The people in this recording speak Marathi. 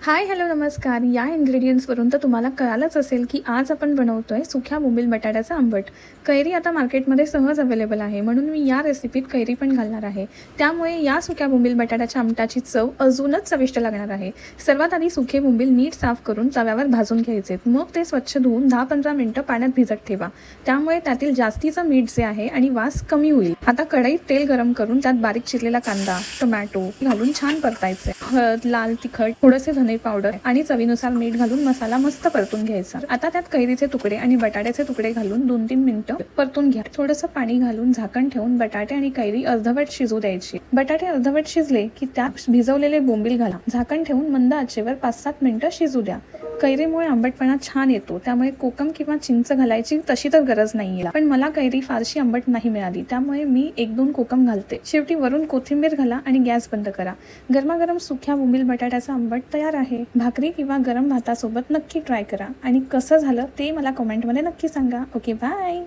हाय हॅलो नमस्कार. या इन्ग्रेडियंट्सवरून तर तुम्हाला कळालंच असेल की आज आपण बनवतोय सुक्या बोंबील बटाट्याचं आंबट. कैरी आता मार्केटमध्ये सहज अवेलेबल आहे, म्हणून मी या रेसिपीत कैरी पण घालणार आहे. त्यामुळे या सुक्या बोंबील बटाट्याच्या आमटाची चव अजूनच चविष्ट लागणार आहे. सर्वात आधी सुके बोंबील नीट साफ करून तव्यावर भाजून घ्यायचे. मग ते स्वच्छ धुवून 10-15 मिनिटं पाण्यात भिजत ठेवा. त्यामुळे त्यातील जास्तीचं मीठ जे आहे आणि वास कमी होईल. आता कढईत तेल गरम करून त्यात बारीक चिरलेला कांदा, टोमॅटो घालून छान परतायचे. हळद, लाल तिखट, थोडेसे धने पावडर आणि चवीनुसार मीठ घालून मसाला मस्त परतून घ्यायचा. आता त्यात कैरीचे तुकडे आणि बटाट्याचे तुकडे घालून 2-3 मिनिटं परतून घ्या. थोडंसं पाणी घालून झाकण ठेवून बटाटे आणि कैरी अर्धवट शिजू द्यायची. बटाटे अर्धवट शिजले की त्यात भिजवलेले बोंबील घाला. झाकण ठेवून मंद आचेवर 5-7 मिनिटं शिजू द्या. कैरीमुळे आंबटपणा छान येतो, त्यामुळे कोकम किंवा चिंच घालायची तशी तर गरज नाहीये. पण मला कैरी फारशी आंबट नाही मिळाली, त्यामुळे मी 1-2 कोकम घालते. शेवटी वरून कोथिंबीर घाला आणि गॅस बंद करा. गरमागरम सुक्या बोंबील बटाट्याचा आंबट तयार आहे. भाकरी किंवा गरम भातासोबत नक्की ट्राय करा आणि कसं झालं ते मला कमेंटमध्ये नक्की सांगा. Okay, bye.